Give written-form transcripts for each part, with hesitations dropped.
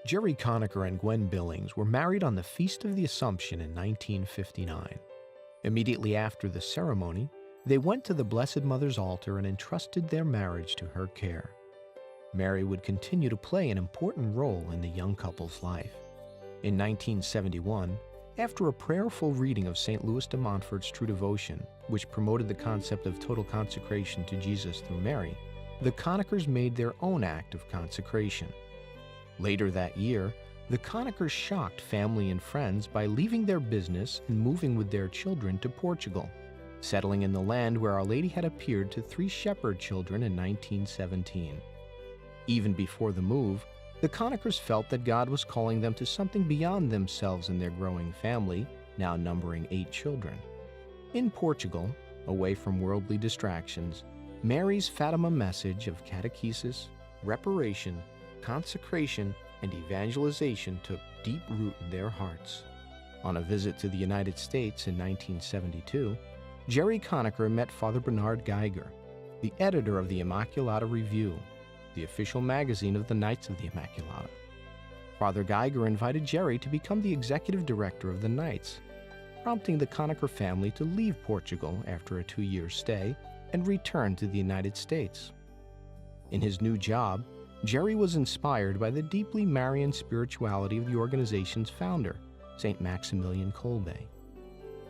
Jerry Conacher and Gwen Billings were married on the Feast of the Assumption in 1959. Immediately after the ceremony, they went to the Blessed Mother's altar and entrusted their marriage to her care. Mary would continue to play an important role in the young couple's life. In 1971, after a prayerful reading of St. Louis de Montfort's True Devotion, which promoted the concept of total consecration to Jesus through Mary, the Conachers made their own act of consecration. Later that year, the Conachers shocked family and friends by leaving their business and moving with their children to Portugal, settling in the land where Our Lady had appeared to 3 shepherd children in 1917. Even before the move, the Conachers felt that God was calling them to something beyond themselves and their growing family, now numbering 8 children. In Portugal, away from worldly distractions, Mary's Fatima message of catechesis, reparation, consecration, and evangelization took deep root in their hearts. On a visit to the United States in 1972, Jerry Conacher met Father Bernard Geiger, the editor of the Immaculata Review, the official magazine of the Knights of the Immaculata. Father Geiger invited Jerry to become the executive director of the Knights, prompting the Conacher family to leave Portugal after a 2-year stay and return to the United States. In his new job, Jerry was inspired by the deeply Marian spirituality of the organization's founder, St. Maximilian Kolbe.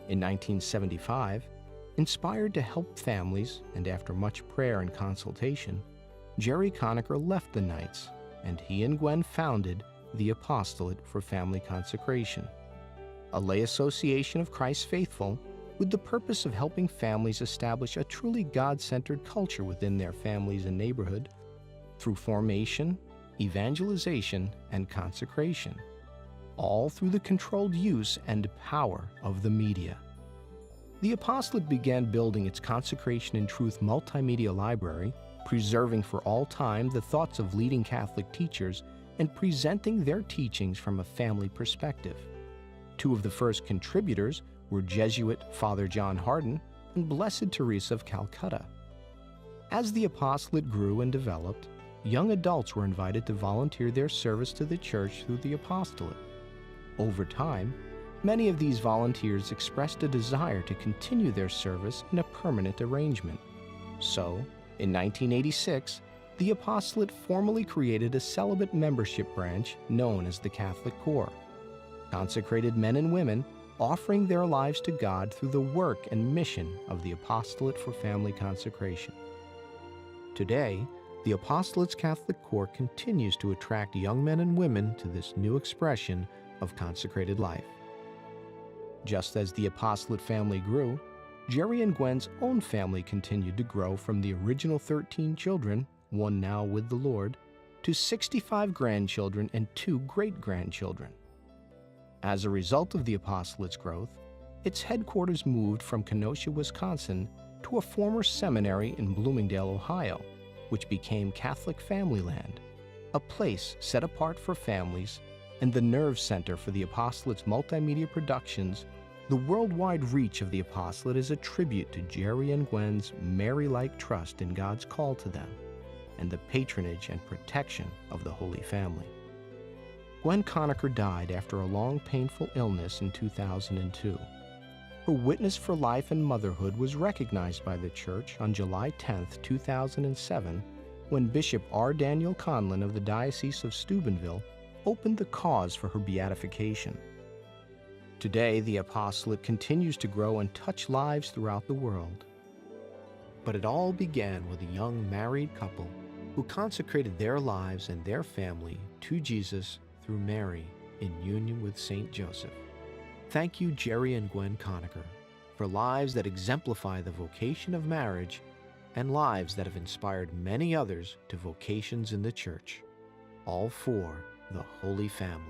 In 1975, inspired to help families, and after much prayer and consultation, Jerry Conacher left the Knights, and he and Gwen founded the Apostolate for Family Consecration, a lay association of Christ's faithful with the purpose of helping families establish a truly God-centered culture within their families and neighborhood through formation, evangelization, and consecration, all through the controlled use and power of the media. The Apostolate began building its Consecration in Truth multimedia library, preserving for all time the thoughts of leading Catholic teachers and presenting their teachings from a family perspective. 2 of the first contributors were Jesuit Father John Hardon and Blessed Teresa of Calcutta. As the Apostolate grew and developed, young adults were invited to volunteer their service to the Church through the Apostolate. Over time, many of these volunteers expressed a desire to continue their service in a permanent arrangement. So, in 1986, the Apostolate formally created a celibate membership branch known as the Catholic Corps, consecrated men and women offering their lives to God through the work and mission of the Apostolate for Family Consecration. Today, the Apostolate's Catholic Corps continues to attract young men and women to this new expression of consecrated life. Just as the Apostolate family grew, Jerry and Gwen's own family continued to grow from the original 13 children, 1 now with the Lord, to 65 grandchildren and 2 great-grandchildren. As a result of the Apostolate's growth, its headquarters moved from Kenosha, Wisconsin, to a former seminary in Bloomingdale, Ohio, which became Catholic Family Land, a place set apart for families and the nerve center for the Apostolate's multimedia productions. The worldwide reach of the Apostolate is a tribute to Jerry and Gwen's Mary-like trust in God's call to them and the patronage and protection of the Holy Family. Gwen Conacher died after a long, painful illness in 2002. Her witness for life and motherhood was recognized by the Church on July 10, 2007, when Bishop R. Daniel Conlin of the Diocese of Steubenville opened the cause for her beatification. Today, the Apostolate continues to grow and touch lives throughout the world. But it all began with a young married couple who consecrated their lives and their family to Jesus through Mary in union with Saint Joseph. Thank you, Jerry and Gwen Conacher, for lives that exemplify the vocation of marriage and lives that have inspired many others to vocations in the Church, all for the Holy Family.